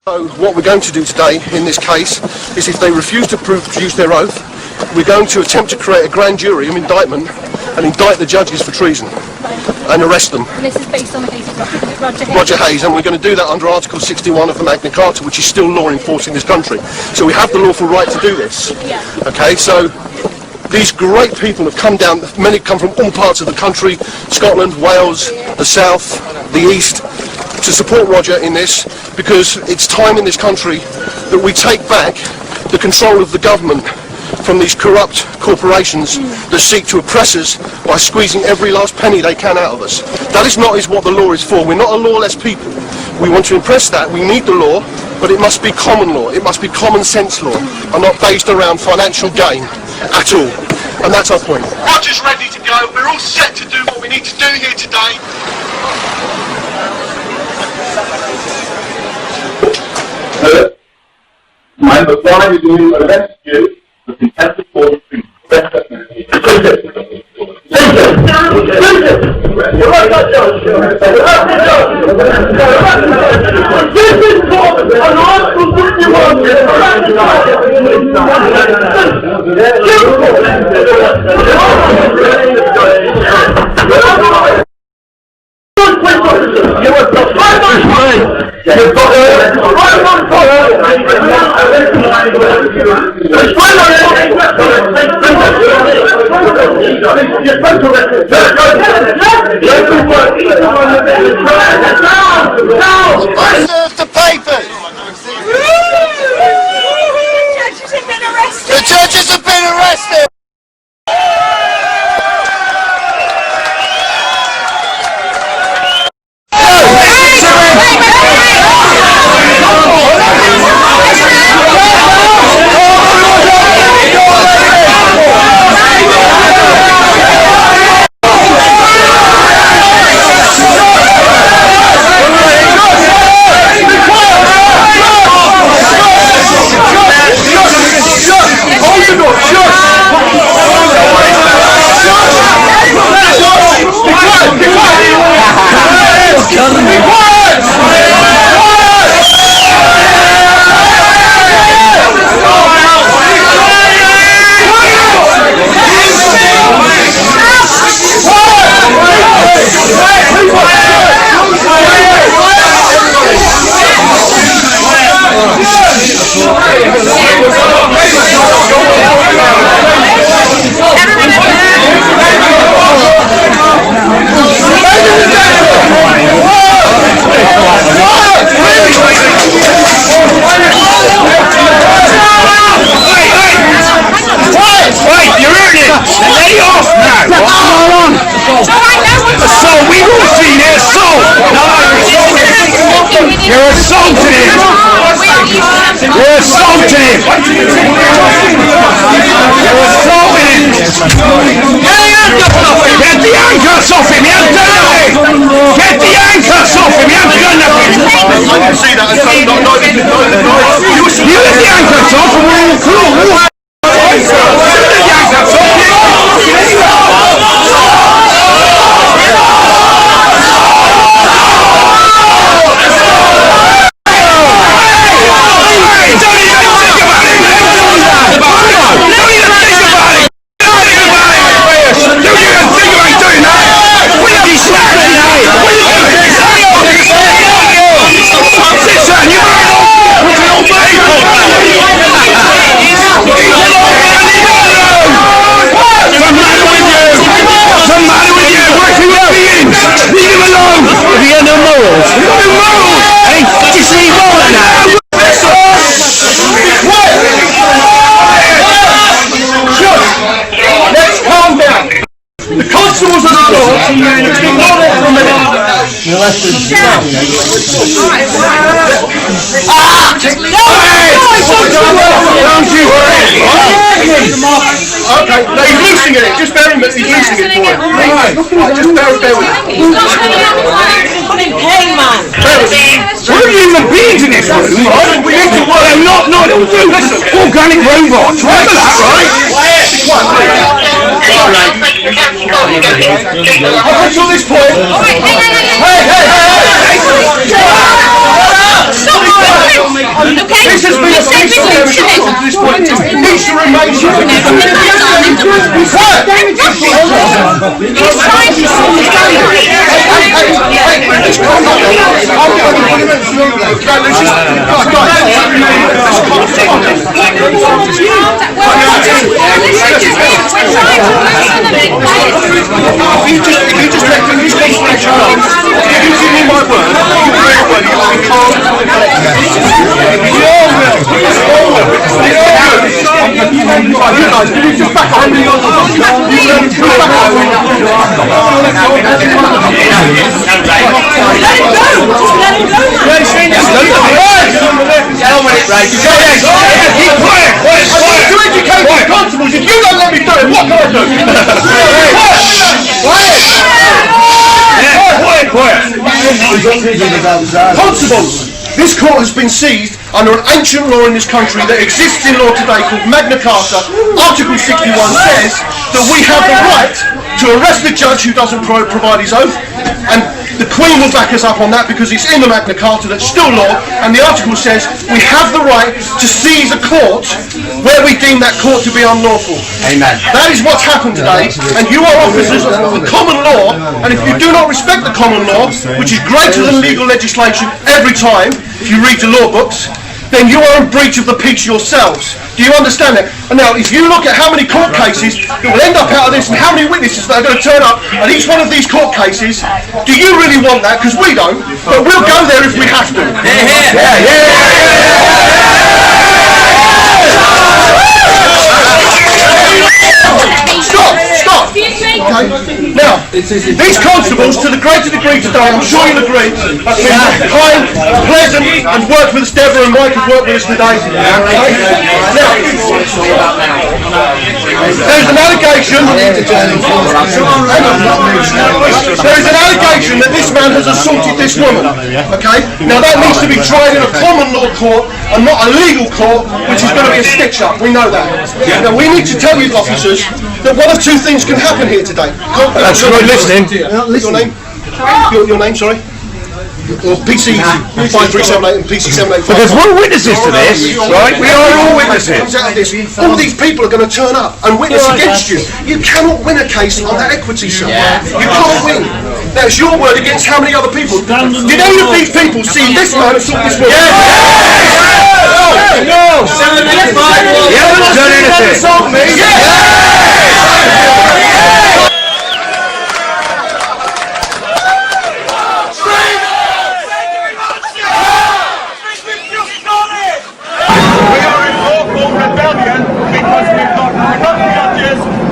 So what we're going to do today in this case is, if they refuse to produce their oath, we're going to attempt to create a grand jury of indictment and indict the judges for treason and arrest them. And this is based on the case of Roger Hayes, and we're going to do that under Article 61 of the Magna Carta, which is still law in force in this country. So we have the lawful right to do this. Yeah. Okay, so these great people have come down, many come from all parts of the country, Scotland, Wales, the south, the east, to support Roger in this, because it's time in this country that we take back the control of the government from these corrupt corporations that seek to oppress us by squeezing every last penny they can out of us. That is not what the law is for. We're not a lawless people. We want to impress that. We need the law, but it must be common law. It must be common sense law, and not based around financial gain at all. And that's our point. Roger's ready to go. We're all set to do what we need to do here today. I am obliged to arrest you for contempt of court to I served the papers. The judges have been arrested. Okay, no, he's losing it. Just bear him, he's losing it for him. Right, just bear with him. We're human beings in this room, right? We need to work. They're not organic robots. Remember that, right? Up until this point. Hey! to this point. It needs to remain so. Be quiet! He's trying to sort it out. Constables, if you don't let me do it, what can I do? Constables, this court has been seized under an ancient law in this country that exists in law today called Magna Carta. Article 61 says that we have the right to arrest the judge who doesn't provide his oath, and the Queen will back us up on that because it's in the Magna Carta that's still law, and the article says we have the right to seize a court where we deem that court to be unlawful. Amen. That is what's happened today, and you are officers of the common law, and if you do not respect the common law, which is greater than legal legislation every time, if you read the law books, then you are in breach of the peace yourselves. Do you understand that? And now, if you look at how many court cases that will end up out of this and how many witnesses that are going to turn up at each one of these court cases, do you really want that? Because we don't, but we'll go there if we have to. Stop! Okay. Now, these constables, to the greater degree today, I'm sure you'll agree, have been kind, pleasant, and worked with us. Deborah and Mike have worked with us today. Now, there's an allegation. There is an allegation that this man has assaulted this woman. Okay. Now that needs to be tried in a common law court and not a legal court, which is going to be a stitch-up. We know that. Now we need to tell you, officers, that one of two things can happen here today. That's good listening. Your name? Your name, sorry? Or PC 5378 and PC 785. Because we're witnesses to this, right? We are all witnesses. All these people are going to turn up and witness against you. You cannot win a case on that equity, sir. You can't win. That's your word against how many other people? Did any of these people see this man assault this woman? No! You haven't done anything.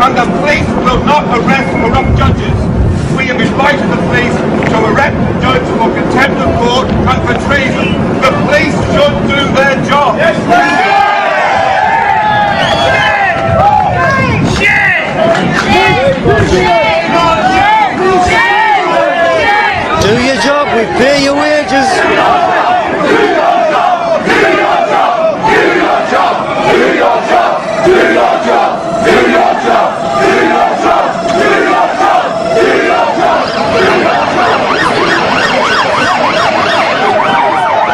And the police will not arrest corrupt judges. We have invited the police to arrest the judge for contempt of court and for treason. The police should do their job. Yes, Do your job, we pay your wages. Do your job, do your job, do your job, do your job, do your job, do your job, do your job, do your job, do your job, do your job.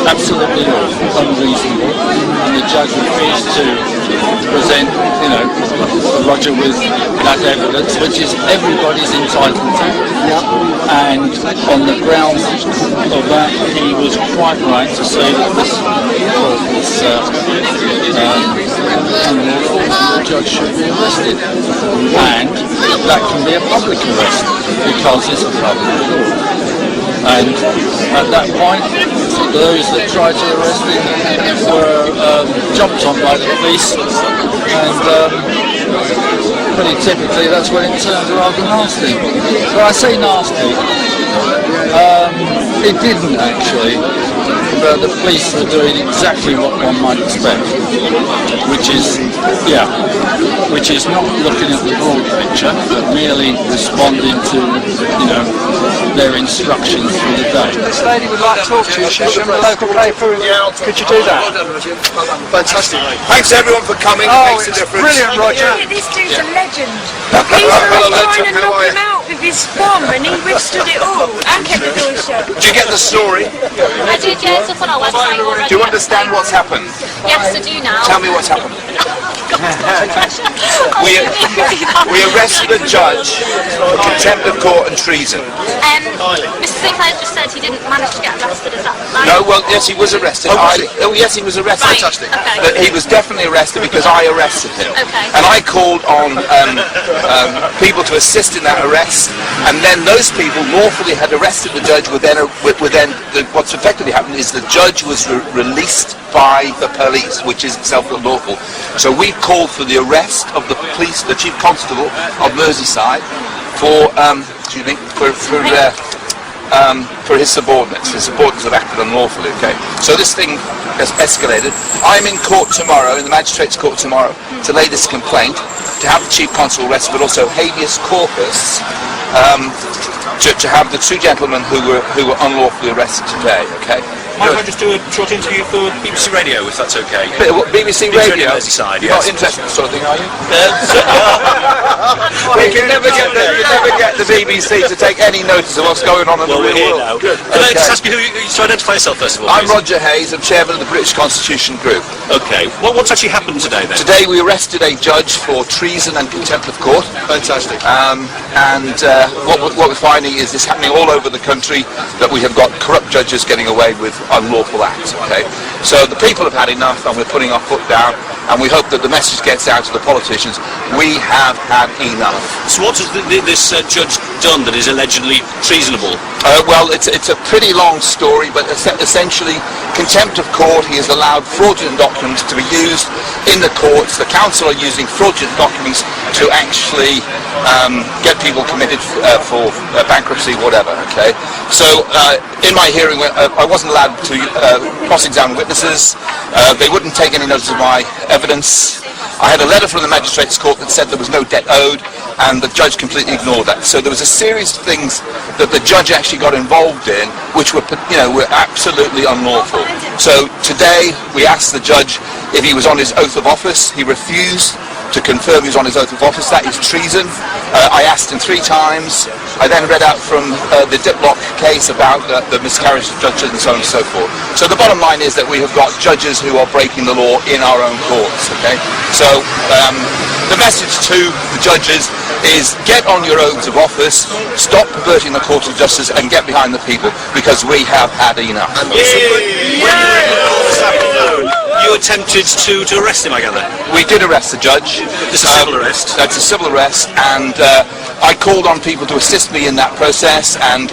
Absolutely unreasonable, and the judge refused to present, Roger with that evidence, which is everybody's entitled to. and on the grounds of that, he was quite right to say that this was unlawful, the judge should be arrested, and that can be a public arrest because it's a public court. And at that point, those that tried to arrest him were jumped on by the police, and pretty typically that's when it turned rather nasty. But I say nasty, it didn't actually, but the police were doing exactly what one might expect, which is not looking at the broad picture, but merely responding to, their instructions for the day. This lady would like to talk to you. She's from the local paper. Could you do that? Fantastic. Thanks everyone for coming. Oh, It makes a it's difference. brilliant, Roger. This dude's a legend. He's trying to knock him out with his bomb, and he withstood it all and kept the door shut. Do you get the story? I did, yeah, it's up on our website already. Do you understand what's happened? Yes, I do now. Tell me what's happened. We arrested a judge for contempt of court and treason. Mr. Sinclair just said he didn't manage to get arrested, is that right? No, well, yes, he was arrested. Yes, he was arrested. Right, Fantastic. Okay. But he was definitely arrested because I arrested him. Okay. And I called on people to assist in that arrest, and then those people lawfully had arrested the judge. What's effectively happened is the judge was released by the police, which is itself unlawful. So we called for the arrest of the police, the chief constable of Merseyside, for his subordinates. His subordinates have acted unlawfully. Okay. So this thing has escalated. I'm in court tomorrow, in the Magistrates' Court tomorrow, to lay this complaint, to have the chief constable arrested, but also habeas corpus. To have the two gentlemen who were unlawfully arrested today. Okay. Might I just do a short interview for BBC Radio, if that's okay? BBC Radio? Merseyside, You're yes. not interested in this sort of thing, are you? You can never get the BBC to take any notice of what's going on in the real world. Good. Can I just ask you to identify yourself first of all? I'm Roger Hayes, I'm chairman of the British Constitution Group. Okay. What's actually happened today then? Today we arrested a judge for treason and contempt of court. Fantastic. What we're finding is this happening all over the country, that we have got corrupt judges getting away with unlawful acts. Okay, so the people have had enough, and we're putting our foot down, and we hope that the message gets out to the politicians. We have had enough. So what has this judge done that is allegedly treasonable? Well, it's a pretty long story, but essentially contempt of court. He has allowed fraudulent documents to be used in the courts. The council are using fraudulent documents to actually get people committed for bankruptcy, whatever. Okay, so in my hearing, I wasn't allowed to cross-examine witnesses. They wouldn't take any notice of my evidence. I had a letter from the Magistrates' Court that said there was no debt owed, and the judge completely ignored that. So there was a series of things that the judge actually got involved in, which were absolutely unlawful. So today we asked the judge if he was on his oath of office. He refused to confirm he was on his oath of office. That is treason. I asked him 3 times. I then read out from the Diplock case about the miscarriage of judges and so on and so forth. So the bottom line is that we have got judges who are breaking the law in our own courts. Okay, so the message to the judges is get on your oaths of office, stop perverting the court of justice, and get behind the people, because we have had enough. You attempted to arrest him, I gather? We did arrest the judge. This is a civil arrest? That's a civil arrest, and I called on people to assist me in that process, and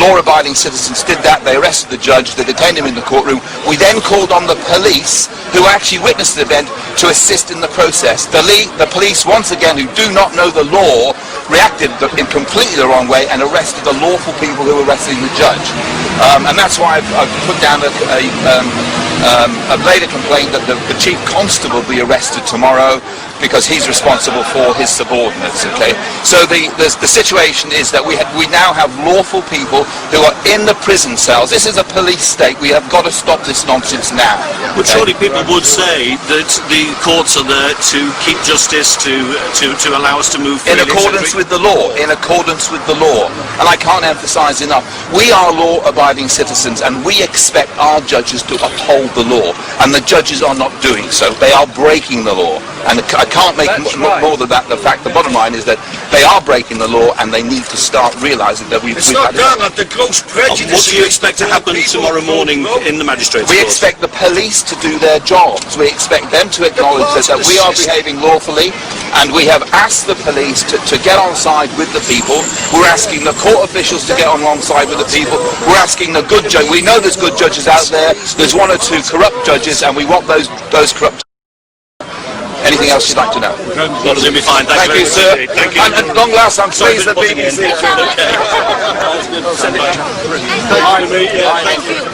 law-abiding citizens did that. They arrested the judge, they detained him in the courtroom. We then called on the police, who actually witnessed the event, to assist in the process. The police, once again, who do not know the law, reacted in completely the wrong way and arrested the lawful people who were arresting the judge. And that's why I've put down I've laid a complaint that the chief constable be arrested tomorrow, because he's responsible for his subordinates. Okay, so the situation is that we now have lawful people who are in the prison cells. This is a police state. We have got to stop this nonsense now. But surely people would say that the courts are there to keep justice, to allow us to move freely. In accordance with the law. In accordance with the law. And I can't emphasise enough. We are law-abiding citizens, and we expect our judges to uphold the law. And the judges are not doing so. They are breaking the law. And can't make more than that. The bottom line is that they are breaking the law, and they need to start realising that we've not done at the gross prejudice. What do you expect to happen tomorrow morning in the magistrates' court? We expect the police to do their jobs. We expect them to acknowledge that we are behaving lawfully, and we have asked the police to get on side with the people. We're asking the court officials to get on side with the people. We're asking the good judges. We know there's good judges out there. There's one or two corrupt judges, and we want those corrupt. Anything else you'd like to know? Well, it'll be fine. Thank you, sir. Thank you. And at long last, I'm pleased that BBC.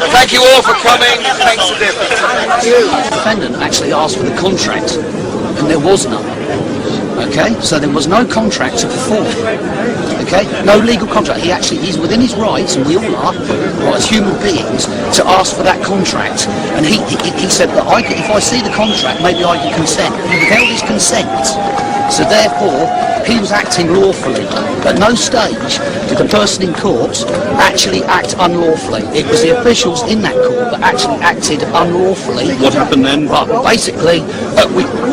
Thank you all for coming. Thanks for difference. The defendant actually asked for the contract, and there was none. Okay, so there was no contract to perform. Okay, no legal contract. He's within his rights, and we all are, right, as human beings, to ask for that contract. And he said that if I see the contract, maybe I can consent. He withheld his consent. So therefore, he was acting lawfully. At no stage did the person in court actually act unlawfully. It was the officials in that court that actually acted unlawfully. What happened then? Well, basically,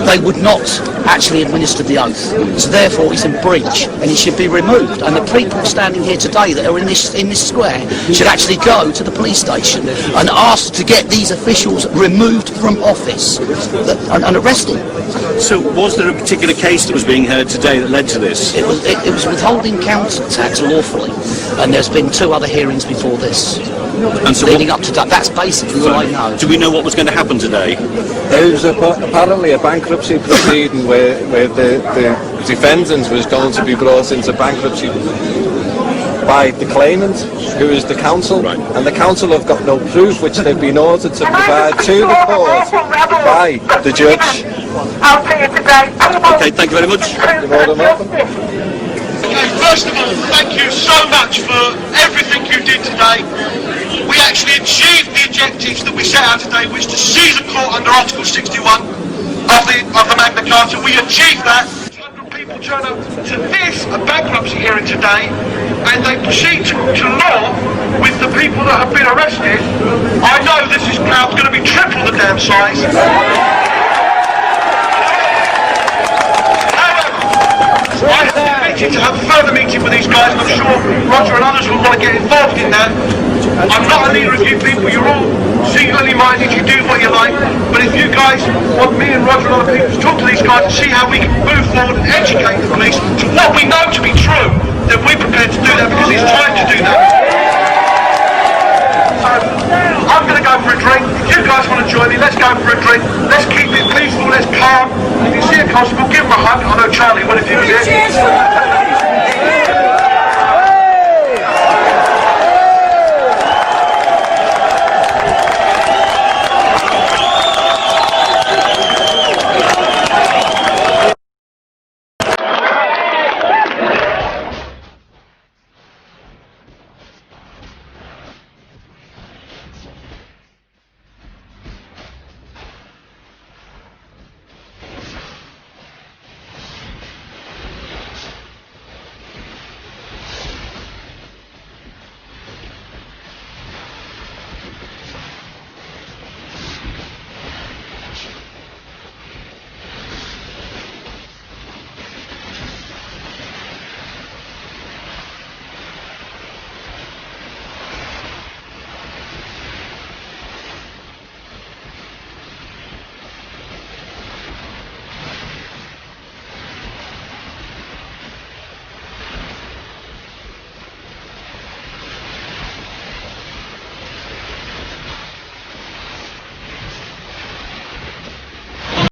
they would not actually administer the oath. So therefore, he's in breach, and he should be removed. And the people standing here today that are in this square should actually go to the police station and ask to get these officials removed from office and arrested. So, was there a particular case that was being heard today that led to this? It was withholding council tax lawfully, and there's been 2 other hearings before this. And so leading up to that, that's basically all I know. Do we know what was going to happen today? There was apparently a bankruptcy proceeding where the defendant was going to be brought into bankruptcy by the claimant, who is the council, right. And the council have got no proof, which they've been ordered to provide to the court by the judge. Okay, thank you very much. You're more than welcome. Okay, first of all, thank you so much for everything you did today. We actually achieved the objectives that we set out today, which to seize a court under Article 61 of the Magna Carta. We achieved that. 100 people turn up to this, a bankruptcy hearing today, and they proceed to law with the people that have been arrested. I know this crowd's going to be triple the damn size. I have been meeting to have a further meeting with these guys, and I'm sure Roger and others will want to get involved in that. I'm not a leader of you people, you're all singularly minded, you do what you like, but if you guys want me and Roger and other people to talk to these guys and see how we can move forward and educate the police to what we know to be true, then we're prepared to do that, because it's time to do that. So, I'm going to go for a drink. If you guys want to join me, let's go for a drink. Let's keep it peaceful, let's calm. If you see a constable, give him a hug. I know Charlie, what if you was here?